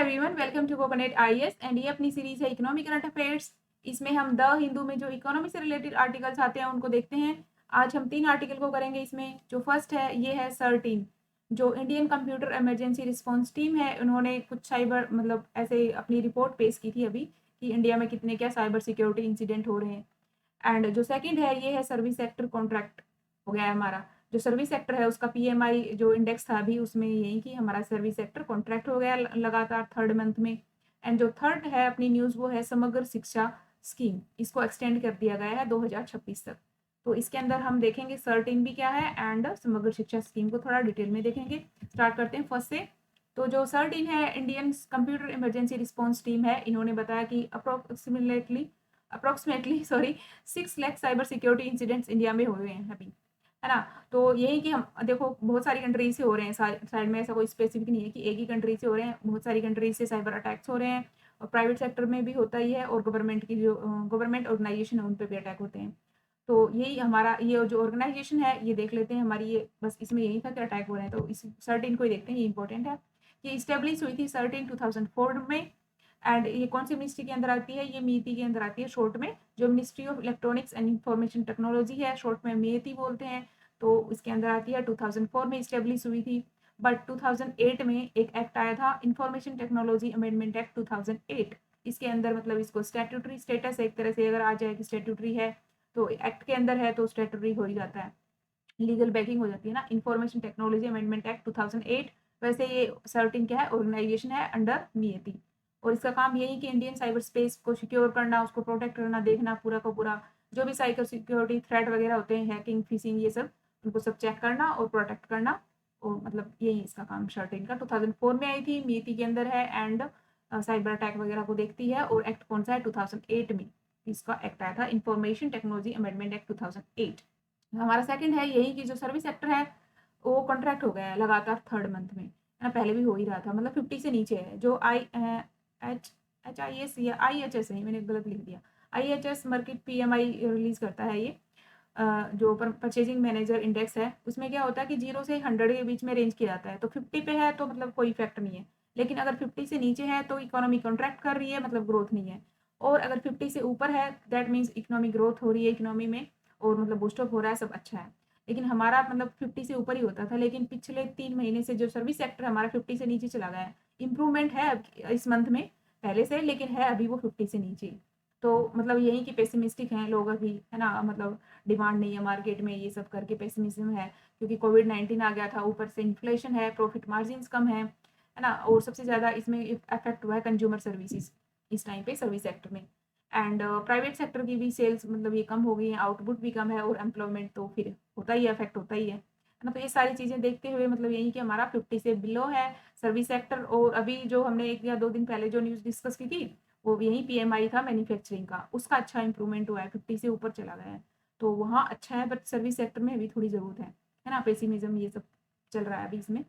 Everyone, welcome to coconut IAS and ये अपनी series है इकोनॉमी करंट अफेयर्स। इसमें हम द हिंदू में जो इकोनॉमी से रिलेटेड आर्टिकल्स आते हैं उनको देखते हैं। आज हम 3 आर्टिकल को करेंगे। इसमें जो फर्स्ट है ये है सर टीम, जो Indian computer emergency response team है। उन्होंने कुछ साइबर मतलब ऐसे अपनी रिपोर्ट पेश की थी अभी कि इंडिया में कितने क्या साइबर सिक्योरिटी इंसिडेंट हो रहे हैं। एंड जो सेकंड है ये है सर्विस सेक्टर कॉन्ट्रैक्ट हो गया है हमारा। जो सर्विस सेक्टर है उसका पीएमआई जो इंडेक्स था अभी उसमें यही कि हमारा सर्विस सेक्टर कॉन्ट्रैक्ट हो गया लगातार थर्ड मंथ में। एंड जो थर्ड है अपनी न्यूज़ वो है समग्र शिक्षा स्कीम, इसको एक्सटेंड कर दिया गया है 2026 तक। तो इसके अंदर हम देखेंगे सर्टेन भी क्या है एंड समग्र शिक्षा स्कीम को थोड़ा डिटेल में देखेंगे। स्टार्ट करते हैं फर्स्ट से। तो जो सर्टेन है Indian computer emergency response team है, इन्होंने बताया कि approximately 6 lakh cyber security incidents India में हुए हैं अभी, है ना। तो यही कि हम देखो बहुत सारी कंट्रीज से हो रहे हैं, साइड में ऐसा कोई स्पेसिफिक नहीं है कि एक ही कंट्री से हो रहे हैं, बहुत सारी कंट्रीज से साइबर अटैक्स हो रहे हैं। और प्राइवेट सेक्टर में भी होता ही है और गवर्नमेंट की जो गवर्नमेंट ऑर्गेनाइजेशन है उन पर भी अटैक होते हैं। तो यही हमारा ये जो ऑर्गेनाइजेशन है ये देख लेते हैं हमारी, ये बस इसमें यही था कि अटैक हो रहे हैं। तो इस सर्टेन को ही देखते हैं, ये इंपॉर्टेंट है कि इस्टेब्लिश हुई थी सर्टेन 2004 में। एंड ये कौन सी मिनिस्ट्री के अंदर आती है, ये मीती के अंदर आती है शॉर्ट में, जो ministry of electronics and information technology है, शॉर्ट में मेती बोलते हैं। तो इसके अंदर आती है 2004 में इस्टेब्लिश हुई थी। बट 2008 में एक एक्ट आया था इंफॉर्मेशन टेक्नोलॉजी अमेंडमेंट एक्ट 2008। इसके अंदर मतलब इसको स्टैट्यूटरी स्टेटस एक तरह से अगर आ जाए कि स्टैट्यूटरी है तो एक्ट के अंदर है तो स्टैट्यूटरी हो ही जाता है, लीगल बैकिंग हो जाती है ना, इंफॉर्मेशन टेक्नोलॉजी अमेंडमेंट एक्ट 2008। वैसे ये सर्टिन क्या है, ऑर्गेनाइजेशन है अंडर मीएती। और इसका काम यही कि इंडियन साइबर स्पेस को सिक्योर करना, उसको प्रोटेक्ट करना, देखना पूरा का पूरा जो भी साइबर सिक्योरिटी थ्रेट वगैरह होते हैं, हैकिंग फिशिंग ये सब, उनको सब चेक करना और प्रोटेक्ट करना। और मतलब यही इसका काम सर्टिन का 2004 में आई थी, मीएती के अंदर है एंड साइबर अटैक वगैरह को देखती है। और एक्ट कौन सा है, 2008 में इसका एक्ट आया था इंफॉर्मेशन टेक्नोलॉजी अमेंडमेंट एक्ट 2008। हमारा सेकंड है यही कि जो सर्विस सेक्टर है वो कॉन्ट्रैक्ट हो गया है लगातार थर्ड मंथ में, है ना। पहले भी हो ही रहा था, मतलब 50 से नीचे है। जो HIS या IHS नहीं, मैंने गलत लिख दिया, IHS मार्केट PMI रिलीज करता है ये जो परचेजिंग मैनेजर इंडेक्स है, उसमें क्या होता है कि 0 से 100 के बीच में रेंज किया जाता है। तो 50 पे है तो मतलब कोई इफेक्ट नहीं है, लेकिन अगर 50 से नीचे है तो इकोनॉमी कॉन्ट्रैक्ट कर रही है, मतलब ग्रोथ नहीं है। और अगर 50 से ऊपर है दैट मीन्स इकोनॉमी ग्रोथ हो रही है इकोनॉमी में, और मतलब बूस्टअप हो रहा है, सब अच्छा है। लेकिन हमारा मतलब 50 से ऊपर ही होता था, लेकिन पिछले 3 महीने से जो सर्विस सेक्टर हमारा 50 से नीचे चला गया है। इम्प्रूवमेंट है इस मंथ में पहले से, लेकिन है अभी वो 50 से नीचे। तो मतलब यही कि पेसिमिस्टिक हैं लोग अभी, है ना। मतलब डिमांड नहीं है मार्केट में, ये सब करके पेसिमिज्म है, क्योंकि कोविड-19 आ गया था, ऊपर से इन्फ्लेशन है, प्रॉफिट मार्जिन्स कम है ना। और सबसे ज़्यादा इसमें इफेक्ट हुआ है कंज्यूमर सर्विसेज इस टाइम पे सर्विस सेक्टर में। एंड प्राइवेट सेक्टर की भी सेल्स मतलब ये कम हो गई है, आउटपुट भी कम है और एम्प्लॉयमेंट तो फिर होता ही है, इफेक्ट होता ही है ना। तो ये सारी चीज़ें देखते हुए मतलब यही कि हमारा 50 से बिलो है सर्विस सेक्टर। और अभी जो हमने 1 या 2 दिन पहले जो न्यूज़ डिस्कस की थी वो यही PMI था मैन्युफैक्चरिंग का, उसका अच्छा इंप्रूवमेंट हुआ है, 50 से ऊपर चला गया है। तो वहाँ अच्छा है, बट सर्विस सेक्टर में अभी थोड़ी ज़रूरत है ना। पेसिमिज्म ये सब चल रहा है अभी इसमें।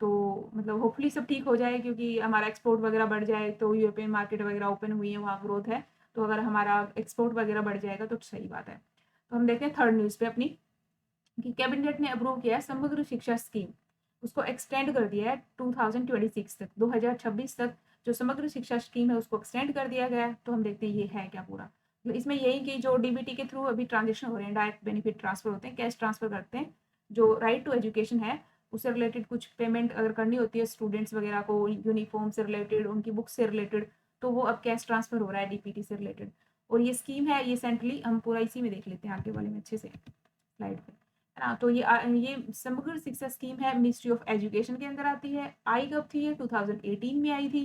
तो मतलब होपफुली सब ठीक हो जाए, क्योंकि हमारा एक्सपोर्ट वगैरह बढ़ जाए तो यूरोपियन मार्केट वगैरह ओपन हुई है, वहाँ ग्रोथ है। तो अगर हमारा एक्सपोर्ट वगैरह बढ़ जाएगा तो सही बात है। तो हम देखते हैं थर्ड न्यूज़ पे अपनी कि कैबिनेट ने अप्रूव किया है समग्र शिक्षा स्कीम, उसको एक्सटेंड कर दिया है 2026 तक, 2026 तक जो समग्र शिक्षा स्कीम है उसको एक्सटेंड कर दिया गया है। तो हम देखते हैं ये है क्या पूरा। तो इसमें यही कि जो DBT के थ्रू अभी ट्रांजेक्शन हो रहे हैं, डायरेक्ट बेनिफिट ट्रांसफर होते हैं, कैश ट्रांसफर करते हैं, जो राइट टू एजुकेशन है उससे रिलेटेड कुछ पेमेंट अगर करनी होती है स्टूडेंट्स वगैरह को, यूनिफॉर्म से रिलेटेड, उनकी बुक्स से रिलेटेड, तो वो अब कैश ट्रांसफर हो रहा है DPT से रिलेटेड। और ये स्कीम है ये सेंट्रली, हम पूरा इसी में देख लेते हैं आगे वाले में अच्छे से स्लाइड पे, है ना। तो ये समग्र शिक्षा स्कीम है, मिनिस्ट्री ऑफ एजुकेशन के अंदर आती है। आई कब थी ये, 2018 में आई थी,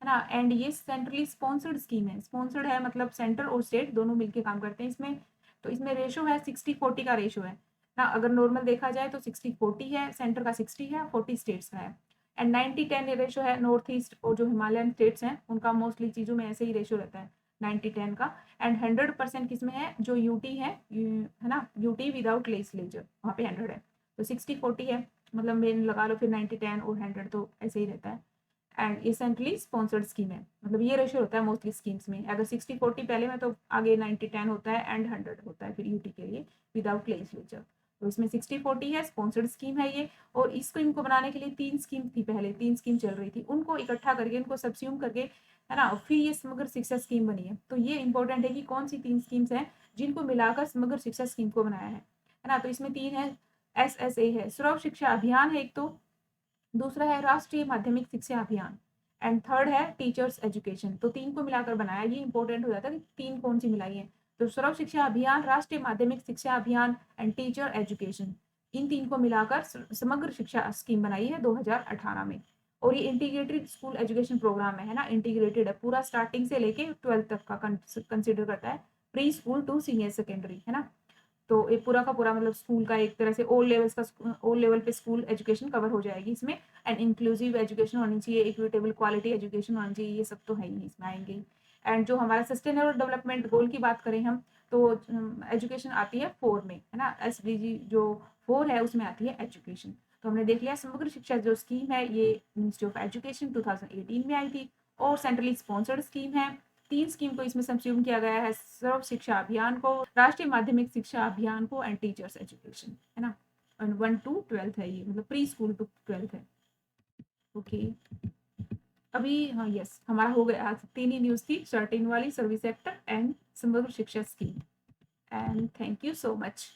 है ना। एंड ये सेंट्रली स्पॉन्सर्ड स्कीम है, स्पॉन्सर्ड है मतलब सेंटर और स्टेट दोनों मिलकर काम करते हैं इसमें। तो इसमें रेशो है 60-40 का रेशो है ना। अगर नॉर्मल देखा जाए तो 60-40 है, सेंटर का 60 है, 40 स्टेट्स का है। एंड 90-10 रेशो है, नॉर्थ ईस्ट और जो हिमालयन स्टेट्स हैं उनका मोस्टली चीज़ों में ऐसे ही रेशो रहता है 90-10 का। एंड 100% किसमें है, जो यूटी है ना, यूटी विदाउट लेजिस्लेचर, वहाँ पे 100 है। तो 60-40 है, मतलब मेन लगा लो फिर 90-10 और 100 तो ऐसे ही रहता है। एंड ये सेंट्रली स्पॉन्सर्ड स्कीम है, मतलब ये रेशियो होता है मोस्टली स्कीम्स में, अगर 60-40 पहले में तो आगे 90-10 होता है एंड 100 होता है फिर यूटी के लिए विदाउट लेजिस्लेचर। तो इसमें 60-40 है, स्पॉन्सर्ड स्कीम है ये। और इस स्कीम को बनाने के लिए 3 स्कीम थी, पहले 3 स्कीम चल रही थी, उनको इकट्ठा करके उनको सब्स्यूम करके, है ना, फिर ये समग्र शिक्षा स्कीम बनी है। तो ये इंपॉर्टेंट है कि कौन सी 3 स्कीम्स हैं जिनको मिलाकर समग्र शिक्षा स्कीम को बनाया है ना। तो इसमें 3 है, SSA है, सर्व शिक्षा अभियान है एक तो, दूसरा है राष्ट्रीय माध्यमिक शिक्षा अभियान, एंड थर्ड है टीचर्स एजुकेशन। तो 3 को मिलाकर बनाया, ये इंपॉर्टेंट हो जाता है कि 3 कौन सी मिलाई है। तो सर्व शिक्षा अभियान, राष्ट्रीय माध्यमिक शिक्षा अभियान एंड टीचर एजुकेशन, इन 3 को मिलाकर समग्र शिक्षा स्कीम बनाई है 2018 में। और ये इंटीग्रेटेड स्कूल एजुकेशन प्रोग्राम है ना, इंटीग्रेटेड है, पूरा स्टार्टिंग से लेके 12th तक का कंसिडर करता है, pre school to senior secondary, है ना। तो ये पूरा का पूरा मतलब स्कूल का एक तरह से ऑल लेवल पे स्कूल एजुकेशन कवर हो जाएगी इसमें। एंड इंक्लूसिव एजुकेशन होनी चाहिए, इक्विटेबल क्वालिटी एजुकेशन होनी चाहिए, ये सब तो है ही, इसमें आएंगे। एंड जो हमारा सस्टेनेबल डेवलपमेंट गोल की बात करें हम, तो एजुकेशन आती है 4 में, है ना, SDG जो 4 है उसमें आती है एजुकेशन। तो हमने देख लिया समग्र शिक्षा जो स्कीम है ये मिनिस्ट्री ऑफ एजुकेशन 2018 में आई थी, और सेंट्रली स्पॉन्सर्ड स्कीम है। 3 स्कीम को इसमें सब्स्यूम किया गया है, सर्व शिक्षा अभियान को, राष्ट्रीय माध्यमिक शिक्षा अभियान को एंड टीचर्स एजुकेशन, है ना। 1 to 12 है ये, मतलब प्री स्कूल टू 12 है। ओके, अभी हाँ यस, हमारा हो गया, आज 3 ही न्यूज़ थी, सर्टेन वाली, सर्विस सेक्टर एंड समग्र शिक्षा scheme. And thank you so much.